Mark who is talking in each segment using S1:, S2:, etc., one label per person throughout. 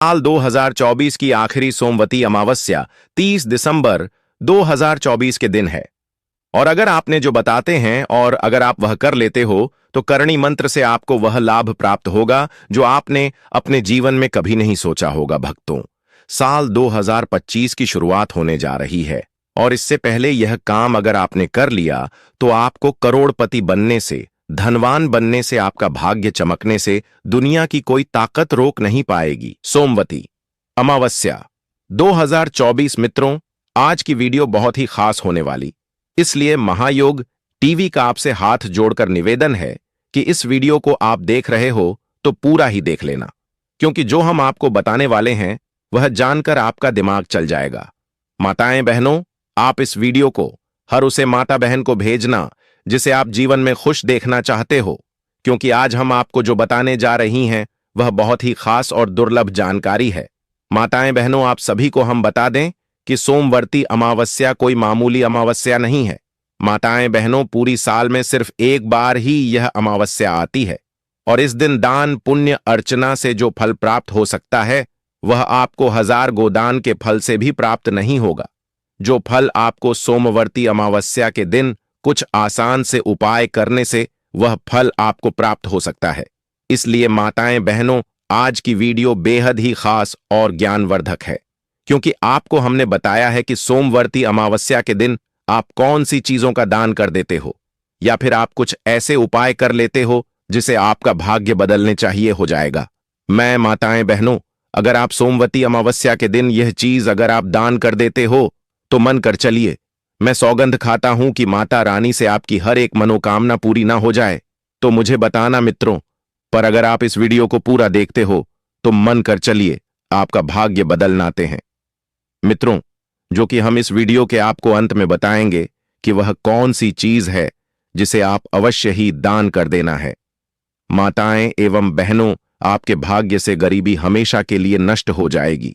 S1: साल 2024 की आखिरी सोमवती अमावस्या 30 दिसंबर 2024 के दिन है। और अगर आपने जो बताते हैं और अगर आप वह कर लेते हो तो करणी मंत्र से आपको वह लाभ प्राप्त होगा जो आपने अपने जीवन में कभी नहीं सोचा होगा। भक्तों, साल 2025 की शुरुआत होने जा रही है और इससे पहले यह काम अगर आपने कर लिया तो आपको करोड़पति बनने से, धनवान बनने से, आपका भाग्य चमकने से दुनिया की कोई ताकत रोक नहीं पाएगी। सोमवती अमावस्या 2024 मित्रों, आज की वीडियो बहुत ही खास होने वाली, इसलिए महायोग टीवी का आपसे हाथ जोड़कर निवेदन है कि इस वीडियो को आप देख रहे हो तो पूरा ही देख लेना, क्योंकि जो हम आपको बताने वाले हैं वह जानकर आपका दिमाग चल जाएगा। माताएं बहनों, आप इस वीडियो को हर उसे माता बहन को भेजना जिसे आप जीवन में खुश देखना चाहते हो, क्योंकि आज हम आपको जो बताने जा रही हैं वह बहुत ही खास और दुर्लभ जानकारी है। माताएं बहनों, आप सभी को हम बता दें कि सोमवती अमावस्या कोई मामूली अमावस्या नहीं है। माताएं बहनों, पूरी साल में सिर्फ एक बार ही यह अमावस्या आती है और इस दिन दान पुण्य अर्चना से जो फल प्राप्त हो सकता है वह आपको 1000 गोदान के फल से भी प्राप्त नहीं होगा। जो फल आपको सोमवती अमावस्या के दिन कुछ आसान से उपाय करने से वह फल आपको प्राप्त हो सकता है। इसलिए माताएं बहनों, आज की वीडियो बेहद ही खास और ज्ञानवर्धक है, क्योंकि आपको हमने बताया है कि सोमवती अमावस्या के दिन आप कौन सी चीजों का दान कर देते हो या फिर आप कुछ ऐसे उपाय कर लेते हो जिसे आपका भाग्य बदलने चाहिए हो जाएगा। मैं माताएं बहनों, अगर आप सोमवती अमावस्या के दिन यह चीज अगर आप दान कर देते हो तो मन कर चलिए, मैं सौगंध खाता हूं कि माता रानी से आपकी हर एक मनोकामना पूरी ना हो जाए। तो मुझे बताना मित्रों, पर अगर आप इस वीडियो को पूरा देखते हो तो मन कर चलिए आपका भाग्य बदलनाते हैं। मित्रों, जो कि हम इस वीडियो के आपको अंत में बताएंगे कि वह कौन सी चीज है जिसे आप अवश्य ही दान कर देना है। माताएं एवं बहनों, आपके भाग्य से गरीबी हमेशा के लिए नष्ट हो जाएगी।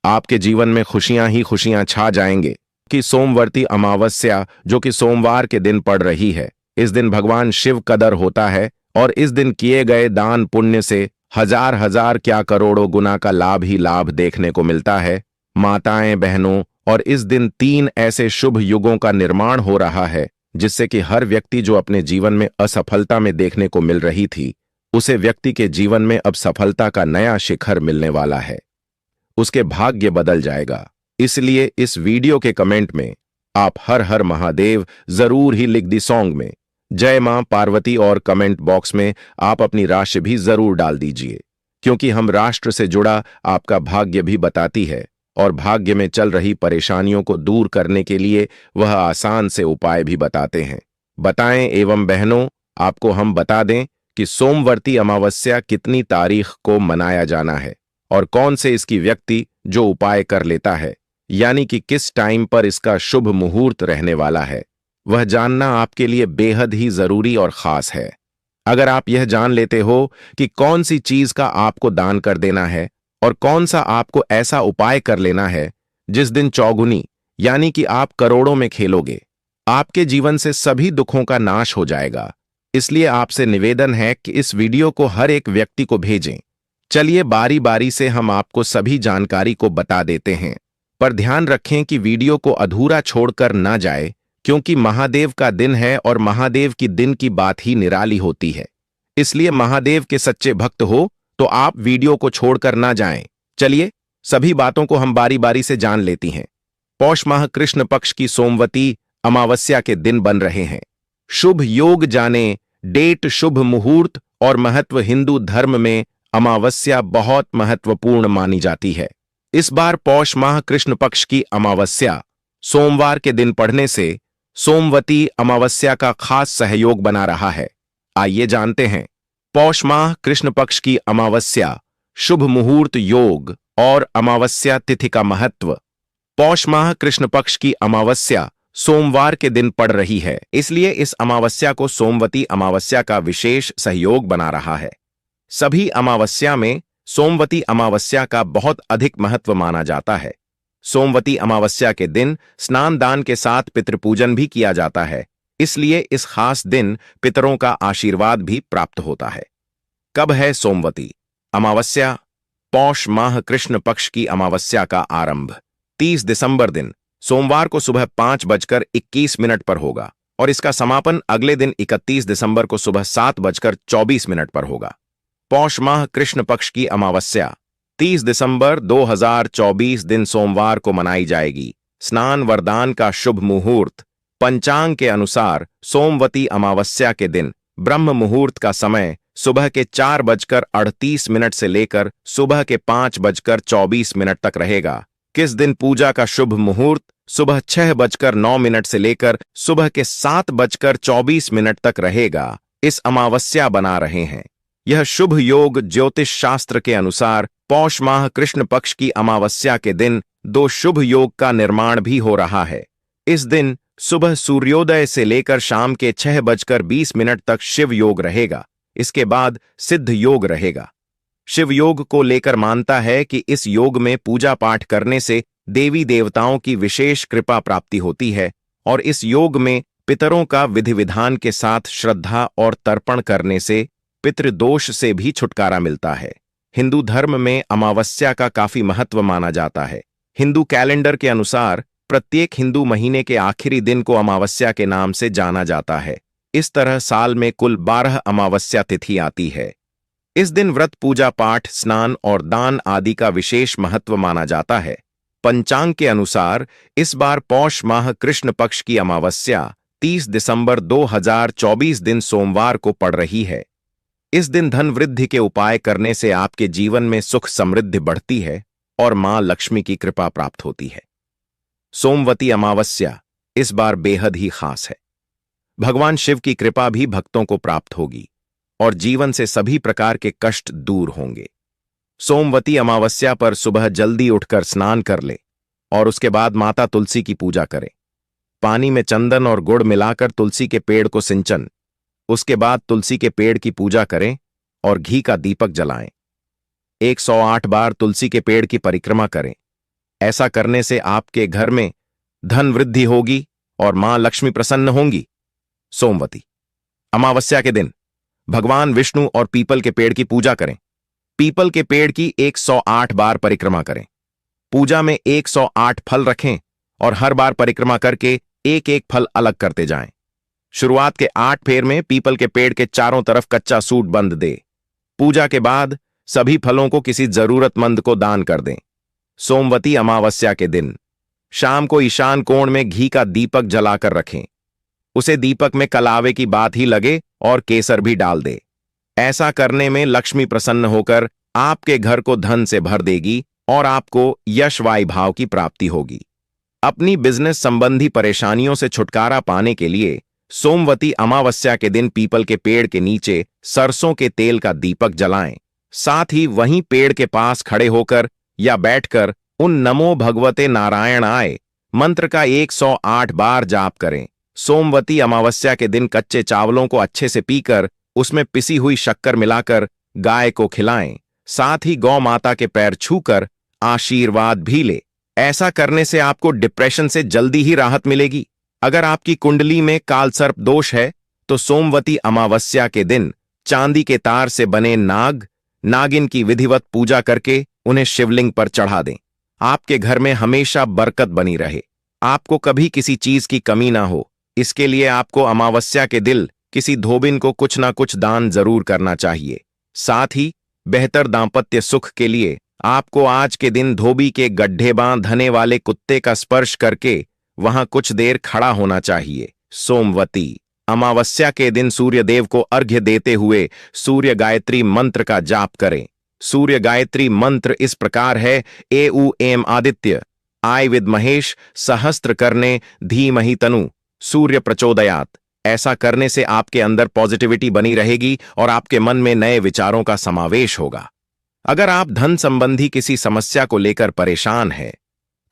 S1: आपके जीवन में खुशियां ही खुशियां छा जाएंगे कि सोमवती अमावस्या जो कि सोमवार के दिन पड़ रही है, इस दिन भगवान शिव कदर होता है और इस दिन किए गए दान पुण्य से हजार हजार क्या करोड़ों गुना का लाभ ही लाभ देखने को मिलता है। माताएं बहनों, और इस दिन 3 ऐसे शुभ युगों का निर्माण हो रहा है जिससे कि हर व्यक्ति जो अपने जीवन में असफलता में देखने को मिल रही थी, उसे व्यक्ति के जीवन में अब सफलता का नया शिखर मिलने वाला है। उसके भाग्य बदल जाएगा। इसलिए इस वीडियो के कमेंट में आप हर हर महादेव जरूर ही लिख दी सॉन्ग में जय मां पार्वती और कमेंट बॉक्स में आप अपनी राशि भी जरूर डाल दीजिए, क्योंकि हम राष्ट्र से जुड़ा आपका भाग्य भी बताती है और भाग्य में चल रही परेशानियों को दूर करने के लिए वह आसान से उपाय भी बताते हैं। बताएं एवं बहनों, आपको हम बता दें कि सोमवती अमावस्या कितनी तारीख को मनाया जाना है और कौन से इसकी व्यक्ति जो उपाय कर लेता है, यानी कि किस टाइम पर इसका शुभ मुहूर्त रहने वाला है, वह जानना आपके लिए बेहद ही जरूरी और खास है। अगर आप यह जान लेते हो कि कौन सी चीज का आपको दान कर देना है और कौन सा आपको ऐसा उपाय कर लेना है जिस दिन चौगुनी यानी कि आप करोड़ों में खेलोगे, आपके जीवन से सभी दुखों का नाश हो जाएगा। इसलिए आपसे निवेदन है कि इस वीडियो को हर एक व्यक्ति को भेजें। चलिए बारी बारी से हम आपको सभी जानकारी को बता देते हैं, पर ध्यान रखें कि वीडियो को अधूरा छोड़कर ना जाए, क्योंकि महादेव का दिन है और महादेव की दिन की बात ही निराली होती है। इसलिए महादेव के सच्चे भक्त हो तो आप वीडियो को छोड़कर ना जाएं। चलिए सभी बातों को हम बारी बारी से जान लेती हैं। पौष माह कृष्ण पक्ष की सोमवती अमावस्या के दिन बन रहे हैं। शुभ योग जाने, डेट, शुभ मुहूर्त और महत्व। हिंदू धर्म में अमावस्या बहुत महत्वपूर्ण मानी जाती है। इस बार पौष माह कृष्ण पक्ष की अमावस्या सोमवार के दिन पड़ने से सोमवती अमावस्या का खास सहयोग बना रहा है। आइए जानते हैं पौष माह कृष्ण पक्ष की अमावस्या, शुभ मुहूर्त, योग और अमावस्या तिथि का महत्व। पौष माह कृष्ण पक्ष की अमावस्या सोमवार के दिन पड़ रही है, इसलिए इस अमावस्या को सोमवती अमावस्या का विशेष सहयोग बना रहा है। सभी अमावस्या में सोमवती अमावस्या का बहुत अधिक महत्व माना जाता है। सोमवती अमावस्या के दिन स्नान दान के साथ पितृपूजन भी किया जाता है, इसलिए इस खास दिन पितरों का आशीर्वाद भी प्राप्त होता है। कब है सोमवती अमावस्या? पौष माह कृष्ण पक्ष की अमावस्या का आरंभ 30 दिसंबर दिन सोमवार को सुबह 5:21 पर होगा और इसका समापन अगले दिन 31 दिसंबर को सुबह 7:24 पर होगा। पौष माह कृष्ण पक्ष की अमावस्या 30 दिसंबर 2024 दिन सोमवार को मनाई जाएगी। स्नान वरदान का शुभ मुहूर्त पंचांग के अनुसार सोमवती अमावस्या के दिन ब्रह्म मुहूर्त का समय सुबह के 4:38 से लेकर सुबह के 5:24 तक रहेगा। किस दिन पूजा का शुभ मुहूर्त सुबह 6:09 से लेकर सुबह के 7:24 तक रहेगा। इस अमावस्या बना रहे हैं। यह शुभ योग ज्योतिष शास्त्र के अनुसार पौष माह कृष्ण पक्ष की अमावस्या के दिन दो शुभ योग का निर्माण भी हो रहा है। इस दिन सुबह सूर्योदय से लेकर शाम के 6:20 तक शिव योग रहेगा। इसके बाद सिद्ध योग रहेगा। शिव योग को लेकर मानता है कि इस योग में पूजा पाठ करने से देवी देवताओं की विशेष कृपा प्राप्ति होती है और इस योग में पितरों का विधि विधान के साथ श्रद्धा और तर्पण करने से पितृदोष से भी छुटकारा मिलता है। हिंदू धर्म में अमावस्या का काफी महत्व माना जाता है। हिंदू कैलेंडर के अनुसार प्रत्येक हिंदू महीने के आखिरी दिन को अमावस्या के नाम से जाना जाता है। इस तरह साल में कुल 12 अमावस्या तिथि आती है। इस दिन व्रत पूजा पाठ स्नान और दान आदि का विशेष महत्व माना जाता है। पंचांग के अनुसार इस बार पौष माह कृष्ण पक्ष की अमावस्या 30 दिसंबर 2024 दिन सोमवार को पड़ रही है। इस दिन धन वृद्धि के उपाय करने से आपके जीवन में सुख समृद्धि बढ़ती है और मां लक्ष्मी की कृपा प्राप्त होती है। सोमवती अमावस्या इस बार बेहद ही खास है। भगवान शिव की कृपा भी भक्तों को प्राप्त होगी और जीवन से सभी प्रकार के कष्ट दूर होंगे। सोमवती अमावस्या पर सुबह जल्दी उठकर स्नान कर ले और उसके बाद माता तुलसी की पूजा करें। पानी में चंदन और गुड़ मिलाकर तुलसी के पेड़ को सिंचन, उसके बाद तुलसी के पेड़ की पूजा करें और घी का दीपक जलाएं। 108 बार तुलसी के पेड़ की परिक्रमा करें। ऐसा करने से आपके घर में धन वृद्धि होगी और मां लक्ष्मी प्रसन्न होंगी। सोमवती अमावस्या के दिन भगवान विष्णु और पीपल के पेड़ की पूजा करें। पीपल के पेड़ की 108 बार परिक्रमा करें। पूजा में 108 फल रखें और हर बार परिक्रमा करके एक एक फल अलग करते जाएं। शुरुआत के 8 फेर में पीपल के पेड़ के चारों तरफ कच्चा सूट बंद दे। पूजा के बाद सभी फलों को किसी जरूरतमंद को दान कर दें। सोमवती अमावस्या के दिन शाम को ईशान कोण में घी का दीपक जलाकर रखें। उसे दीपक में कलावे की बात ही लगे और केसर भी डाल दे। ऐसा करने में लक्ष्मी प्रसन्न होकर आपके घर को धन से भर देगी और आपको यश भाव की प्राप्ति होगी। अपनी बिजनेस संबंधी परेशानियों से छुटकारा पाने के लिए सोमवती अमावस्या के दिन पीपल के पेड़ के नीचे सरसों के तेल का दीपक जलाएं। साथ ही वहीं पेड़ के पास खड़े होकर या बैठकर उन नमो भगवते नारायणाय मंत्र का 108 बार जाप करें। सोमवती अमावस्या के दिन कच्चे चावलों को अच्छे से पीकर उसमें पिसी हुई शक्कर मिलाकर गाय को खिलाएं। साथ ही गौ माता के पैर छूकर आशीर्वाद भी ले। ऐसा करने से आपको डिप्रेशन से जल्दी ही राहत मिलेगी। अगर आपकी कुंडली में कालसर्प दोष है तो सोमवती अमावस्या के दिन चांदी के तार से बने नागिन की विधिवत पूजा करके उन्हें शिवलिंग पर चढ़ा दें। आपके घर में हमेशा बरकत बनी रहे, आपको कभी किसी चीज की कमी ना हो। इसके लिए आपको अमावस्या के दिन किसी धोबिन को कुछ ना कुछ दान जरूर करना चाहिए। साथ ही बेहतर दांपत्य सुख के लिए आपको आज के दिन धोबी के गड्ढे बांधने वाले कुत्ते का स्पर्श करके वहां कुछ देर खड़ा होना चाहिए। सोमवती अमावस्या के दिन सूर्य देव को अर्घ्य देते हुए सूर्य गायत्री मंत्र का जाप करें। सूर्य गायत्री मंत्र इस प्रकार है: एम आदित्य आय विद महेश सहस्त्र करने धीमहि तनु सूर्य प्रचोदयात। ऐसा करने से आपके अंदर पॉजिटिविटी बनी रहेगी और आपके मन में नए विचारों का समावेश होगा। अगर आप धन संबंधी किसी समस्या को लेकर परेशान हैं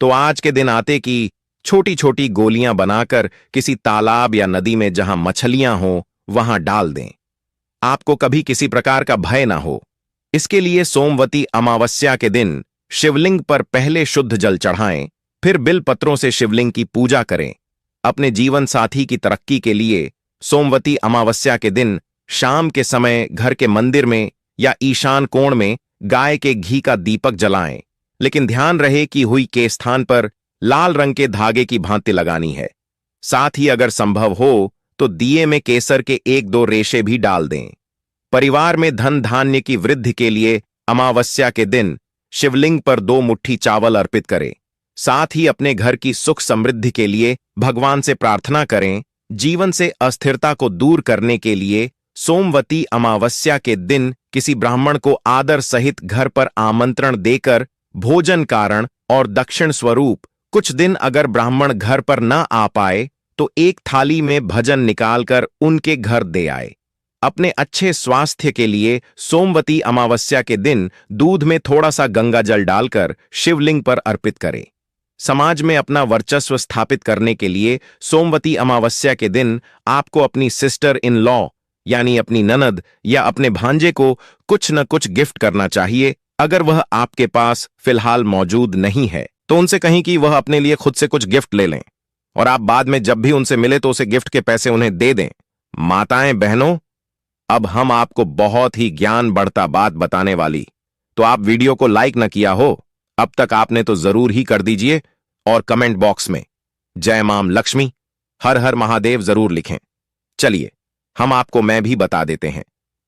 S1: तो आज के दिन आटे की छोटी छोटी गोलियां बनाकर किसी तालाब या नदी में जहां मछलियां हो वहां डाल दें। आपको कभी किसी प्रकार का भय ना हो। इसके लिए सोमवती अमावस्या के दिन शिवलिंग पर पहले शुद्ध जल चढ़ाएं, फिर बिल पत्रों से शिवलिंग की पूजा करें। अपने जीवन साथी की तरक्की के लिए सोमवती अमावस्या के दिन शाम के समय घर के मंदिर में या ईशान कोण में गाय के घी का दीपक जलाएं, लेकिन ध्यान रहे कि हुई के स्थान पर लाल रंग के धागे की भांति लगानी है। साथ ही अगर संभव हो तो दिए में केसर के 1-2 रेशे भी डाल दें। परिवार में धन धान्य की वृद्धि के लिए अमावस्या के दिन शिवलिंग पर 2 मुट्ठी चावल अर्पित करें। साथ ही अपने घर की सुख समृद्धि के लिए भगवान से प्रार्थना करें। जीवन से अस्थिरता को दूर करने के लिए सोमवती अमावस्या के दिन किसी ब्राह्मण को आदर सहित घर पर आमंत्रण देकर भोजन कारण और दक्षिण स्वरूप कुछ दिन अगर ब्राह्मण घर पर न आ पाए तो एक थाली में भजन निकालकर उनके घर दे आए। अपने अच्छे स्वास्थ्य के लिए सोमवती अमावस्या के दिन दूध में थोड़ा सा गंगा जल डालकर शिवलिंग पर अर्पित करें। समाज में अपना वर्चस्व स्थापित करने के लिए सोमवती अमावस्या के दिन आपको अपनी सिस्टर इन लॉ यानी अपनी ननद या अपने भांजे को कुछ न कुछ गिफ्ट करना चाहिए। अगर वह आपके पास फिलहाल मौजूद नहीं है तो उनसे कहीं कि वह अपने लिए खुद से कुछ गिफ्ट ले लें और आप बाद में जब भी उनसे मिले तो उसे गिफ्ट के पैसे उन्हें दे दें। माताएं बहनों, अब हम आपको बहुत ही ज्ञान बढ़ता बात बताने वाली, तो आप वीडियो को लाइक न किया हो अब तक आपने तो जरूर ही कर दीजिए और कमेंट बॉक्स में जय मां लक्ष्मी, हर हर महादेव जरूर लिखें। चलिए हम आपको मैं भी बता देते हैं।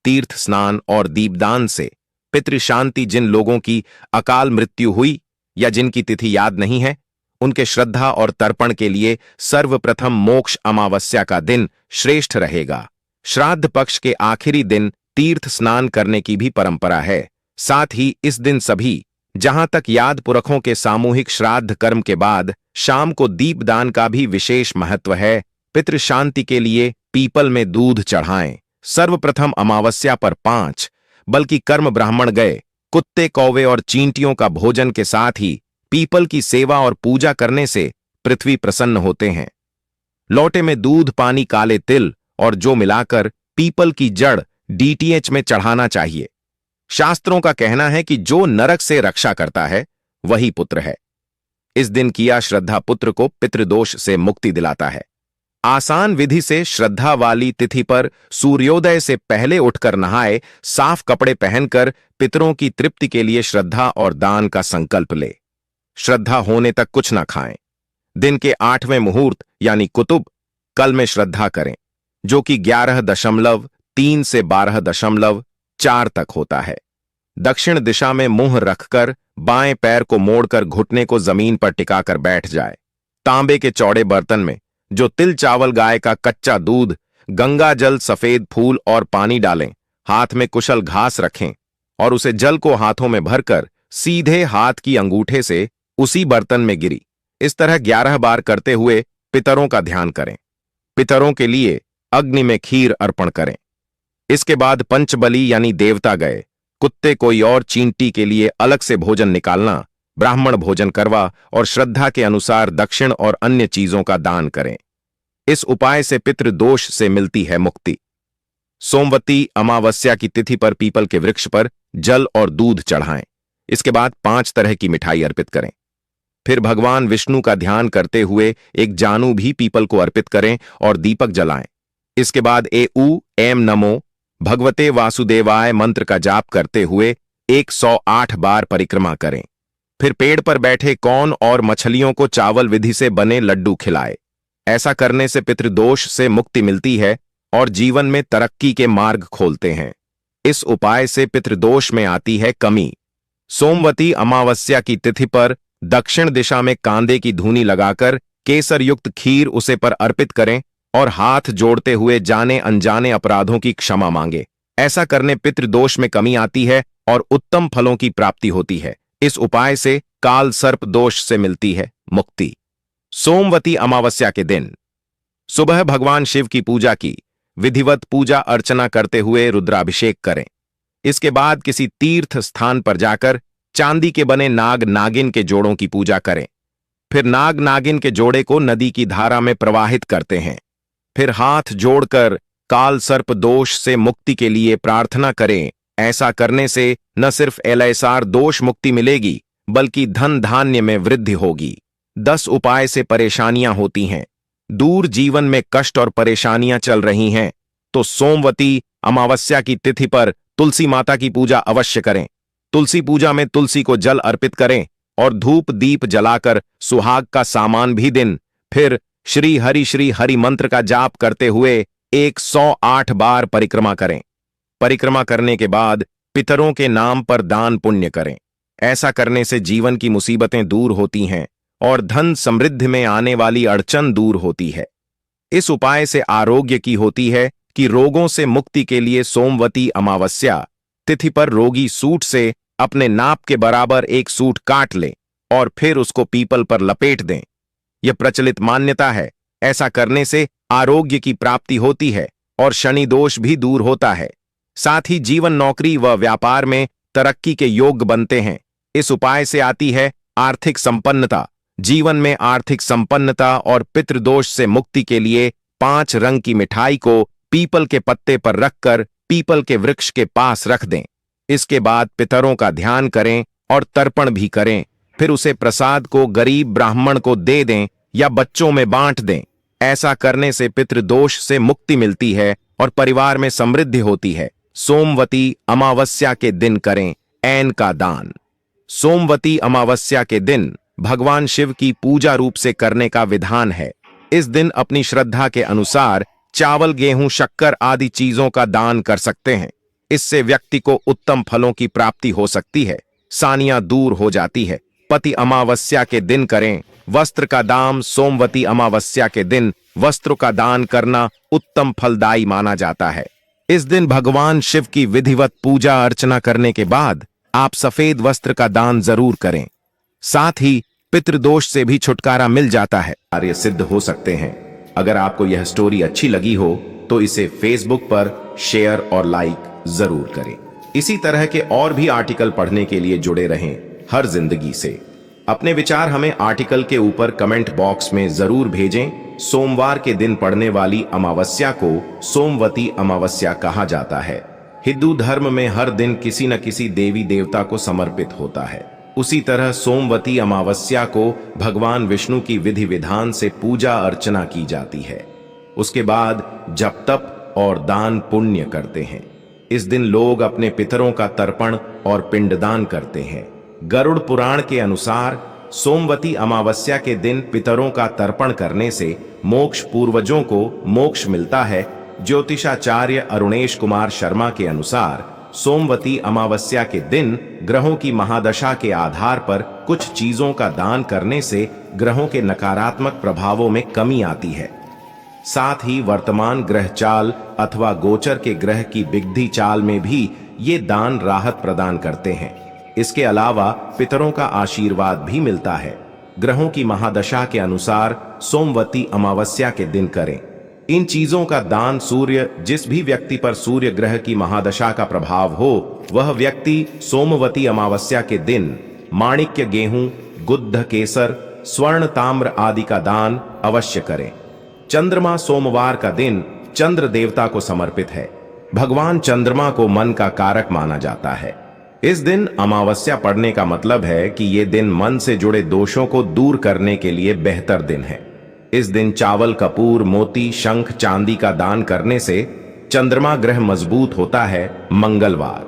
S1: तीर्थ स्नान और दीपदान से पितृ शांति जिन लोगों की अकाल मृत्यु हुई या जिनकी तिथि याद नहीं है, उनके श्रद्धा और तर्पण के लिए सर्वप्रथम मोक्ष अमावस्या का दिन श्रेष्ठ रहेगा। श्राद्ध पक्ष के आखिरी दिन तीर्थ स्नान करने की भी परंपरा है। साथ ही इस दिन सभी, जहां तक याद पुरखों के सामूहिक श्राद्ध कर्म के बाद शाम को दीपदान का भी विशेष महत्व है। पितृ शांति के लिए पीपल में दूध चढ़ाएं। सर्वप्रथम अमावस्या पर 5 बल्कि कर्म ब्राह्मण गए कुत्ते कौवे और चींटियों का भोजन के साथ ही पीपल की सेवा और पूजा करने से पृथ्वी प्रसन्न होते हैं। लोटे में दूध, पानी, काले तिल और जौ मिलाकर पीपल की जड़ डीटीएच में चढ़ाना चाहिए। शास्त्रों का कहना है कि जो नरक से रक्षा करता है वही पुत्र है। इस दिन किया श्रद्धा पुत्र को पितृदोष से मुक्ति दिलाता है। आसान विधि से श्रद्धा वाली तिथि पर सूर्योदय से पहले उठकर नहाए, साफ कपड़े पहनकर पितरों की तृप्ति के लिए श्रद्धा और दान का संकल्प ले। श्रद्धा होने तक कुछ ना खाएं। दिन के 8वें मुहूर्त यानी कुतुब कल में श्रद्धा करें, जो कि 11.3 से 12.4 तक होता है। दक्षिण दिशा में मुंह रखकर बाएं पैर को मोड़कर घुटने को जमीन पर टिकाकर बैठ जाए। तांबे के चौड़े बर्तन में जो तिल चावल, गाय का कच्चा दूध, गंगा जल, सफेद फूल और पानी डालें। हाथ में कुशल घास रखें और उसे जल को हाथों में भरकर सीधे हाथ की अंगूठे से उसी बर्तन में गिरी। इस तरह 11 बार करते हुए पितरों का ध्यान करें। पितरों के लिए अग्नि में खीर अर्पण करें। इसके बाद पंचबली यानी देवता गए कुत्ते, कोई और चींटी के लिए अलग से भोजन निकालना, ब्राह्मण भोजन करवा और श्रद्धा के अनुसार दक्षिण और अन्य चीजों का दान करें। इस उपाय से पितृदोष से मिलती है मुक्ति। सोमवती अमावस्या की तिथि पर पीपल के वृक्ष पर जल और दूध चढ़ाएं। इसके बाद 5 तरह की मिठाई अर्पित करें। फिर भगवान विष्णु का ध्यान करते हुए एक जानू भी पीपल को अर्पित करें और दीपक जलाएं। इसके बाद एम नमो भगवते वासुदेवाय मंत्र का जाप करते हुए 108 बार परिक्रमा करें। फिर पेड़ पर बैठे कौन और मछलियों को चावल विधि से बने लड्डू खिलाए। ऐसा करने से पितृदोष से मुक्ति मिलती है और जीवन में तरक्की के मार्ग खोलते हैं। इस उपाय से पितृदोष में आती है कमी। सोमवती अमावस्या की तिथि पर दक्षिण दिशा में कांदे की धूनी लगाकर केसर युक्त खीर उसे पर अर्पित करें और हाथ जोड़ते हुए जाने अनजाने अपराधों की क्षमा मांगे। ऐसा करने पितृदोष में कमी आती है और उत्तम फलों की प्राप्ति होती है। इस उपाय से काल सर्प दोष से मिलती है मुक्ति। सोमवती अमावस्या के दिन सुबह भगवान शिव की पूजा की विधिवत पूजा अर्चना करते हुए रुद्राभिषेक करें। इसके बाद किसी तीर्थ स्थान पर जाकर चांदी के बने नाग नागिन के जोड़ों की पूजा करें। फिर नाग नागिन के जोड़े को नदी की धारा में प्रवाहित करते हैं। फिर हाथ जोड़कर काल सर्प दोष से मुक्ति के लिए प्रार्थना करें। ऐसा करने से न सिर्फ एलएसआर दोष मुक्ति मिलेगी बल्कि धन धान्य में वृद्धि होगी। 10 उपाय से परेशानियां होती हैं, दूर जीवन में कष्ट और परेशानियां चल रही हैं, तो सोमवती अमावस्या की तिथि पर तुलसी माता की पूजा अवश्य करें। तुलसी पूजा में तुलसी को जल अर्पित करें और धूप दीप जलाकर सुहाग का सामान भी दें। फिर श्री हरि मंत्र का जाप करते हुए 108 बार परिक्रमा करें। परिक्रमा करने के बाद पितरों के नाम पर दान पुण्य करें। ऐसा करने से जीवन की मुसीबतें दूर होती हैं और धन समृद्धि में आने वाली अड़चन दूर होती है। इस उपाय से आरोग्य की होती है कि रोगों से मुक्ति के लिए सोमवती अमावस्या तिथि पर रोगी सूट से अपने नाप के बराबर एक सूट काट ले और फिर उसको पीपल पर लपेट दें। यह प्रचलित मान्यता है। ऐसा करने से आरोग्य की प्राप्ति होती है और शनि दोष भी दूर होता है। साथ ही जीवन, नौकरी व व्यापार में तरक्की के योग्य बनते हैं। इस उपाय से आती है आर्थिक संपन्नता। जीवन में आर्थिक संपन्नता और पितृदोष से मुक्ति के लिए 5 रंग की मिठाई को पीपल के पत्ते पर रखकर पीपल के वृक्ष के पास रख दें। इसके बाद पितरों का ध्यान करें और तर्पण भी करें। फिर उसे प्रसाद को गरीब ब्राह्मण को दे दें या बच्चों में बांट दें। ऐसा करने से पितृदोष से मुक्ति मिलती है और परिवार में समृद्धि होती है। सोमवती अमावस्या के दिन करें ऐन का दान। सोमवती अमावस्या के दिन भगवान शिव की पूजा रूप से करने का विधान है। इस दिन अपनी श्रद्धा के अनुसार चावल, गेहूं, शक्कर आदि चीजों का दान कर सकते हैं। इससे व्यक्ति को उत्तम फलों की प्राप्ति हो सकती है। सानियां दूर हो जाती है। पति अमावस्या के दिन करें वस्त्र का दान। सोमवती अमावस्या के दिन वस्त्रों का दान करना उत्तम फलदायी माना जाता है। इस दिन भगवान शिव की विधिवत पूजा अर्चना करने के बाद आप सफेद वस्त्र का दान जरूर करें। साथ ही पितृदोष से भी छुटकारा मिल जाता है। कार्य सिद्ध हो सकते हैं। अगर आपको यह स्टोरी अच्छी लगी हो तो इसे फेसबुक पर शेयर और लाइक जरूर करें। इसी तरह के और भी आर्टिकल पढ़ने के लिए जुड़े रहें हर जिंदगी से। अपने विचार हमें आर्टिकल के ऊपर कमेंट बॉक्स में जरूर भेजें। सोमवार के दिन पड़ने वाली अमावस्या को सोमवती अमावस्या कहा जाता है। हिंदू धर्म में हर दिन किसी न किसी देवी देवता को समर्पित होता है। उसी तरह सोमवती अमावस्या को भगवान विष्णु की विधि विधान से पूजा अर्चना की जाती है। उसके बाद जप तप और दान पुण्य करते हैं। इस दिन लोग अपने पितरों का तर्पण और पिंडदान करते हैं। गरुड़ पुराण के अनुसार सोमवती अमावस्या के दिन पितरों का तर्पण करने से मोक्ष, पूर्वजों को मोक्ष मिलता है। ज्योतिषाचार्य अरुणेश कुमार शर्मा के अनुसार सोमवती अमावस्या के दिन ग्रहों की महादशा के आधार पर कुछ चीजों का दान करने से ग्रहों के नकारात्मक प्रभावों में कमी आती है। साथ ही वर्तमान ग्रह चाल अथवा गोचर के ग्रह की बिगड़ी चाल में भी ये दान राहत प्रदान करते हैं। इसके अलावा पितरों का आशीर्वाद भी मिलता है। ग्रहों की महादशा के अनुसार सोमवती अमावस्या के दिन करें। इन चीजों का दान जिस भी व्यक्ति पर सूर्य ग्रह की महादशा का प्रभाव हो, वह व्यक्ति सोमवती अमावस्या के दिन माणिक्य, गेहूं, गुद्ध, केसर, स्वर्ण, ताम्र आदि का दान अवश्य करें। चंद्रमा सोमवार का दिन चंद्र देवता को समर्पित है। भगवान चंद्रमा को मन का कारक माना जाता है। इस दिन अमावस्या पड़ने का मतलब है कि ये दिन मन से जुड़े दोषों को दूर करने के लिए बेहतर दिन है। इस दिन चावल, कपूर, मोती, शंख, चांदी का दान करने से चंद्रमा ग्रह मजबूत होता है। मंगलवार,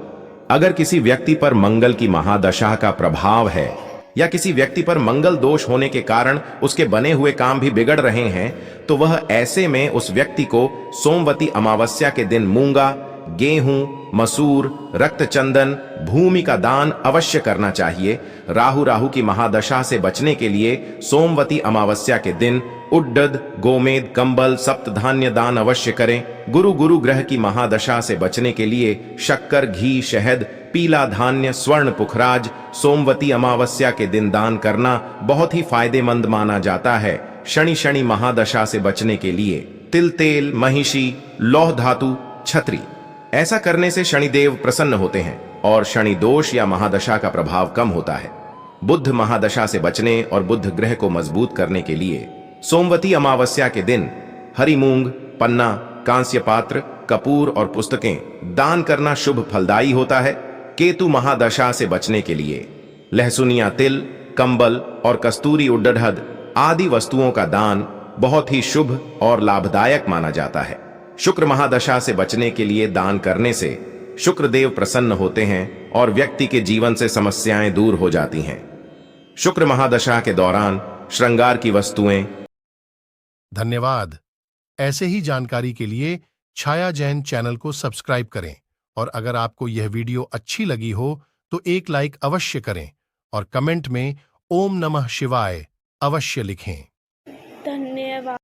S1: अगर किसी व्यक्ति पर मंगल की महादशा का प्रभाव है या किसी व्यक्ति पर मंगल दोष होने के कारण उसके बने हुए काम भी बिगड़ रहे हैं, तो वह ऐसे में उस व्यक्ति को सोमवती अमावस्या के दिन मूंगा, गेहूं, मसूर, रक्त चंदन, भूमि का दान अवश्य करना चाहिए। राहु की महादशा से बचने के लिए सोमवती अमावस्या के दिन उड्डद, गोमेद, कंबल, सप्तधान्य दान अवश्य करें। गुरु ग्रह की महादशा से बचने के लिए शक्कर, घी, शहद, पीला धान्य, स्वर्ण, पुखराज सोमवती अमावस्या के दिन दान करना बहुत ही फायदेमंद माना जाता है। शनि महादशा से बचने के लिए तिल तेल, महिषी, लौह धातु, छत्री ऐसा करने से शनिदेव प्रसन्न होते हैं और शनि दोष या महादशा का प्रभाव कम होता है। बुध महादशा से बचने और बुध ग्रह को मजबूत करने के लिए सोमवती अमावस्या के दिन हरी मूंग, पन्ना, कांस्य पात्र, कपूर और पुस्तकें दान करना शुभ फलदायी होता है। केतु महादशा से बचने के लिए लहसुनिया तिल, कंबल और कस्तूरी उड्डद आदि वस्तुओं का दान बहुत ही शुभ और लाभदायक माना जाता है। शुक्र महादशा से बचने के लिए दान करने से शुक्रदेव प्रसन्न होते हैं और व्यक्ति के जीवन से समस्याएं दूर हो जाती हैं। शुक्र महादशा के दौरान श्रृंगार की वस्तुएं।
S2: धन्यवाद। ऐसे ही जानकारी के लिए छाया जैन चैनल को सब्सक्राइब करें और अगर आपको यह वीडियो अच्छी लगी हो तो एक लाइक अवश्य करें और कमेंट में ओम नमः शिवाय अवश्य लिखें।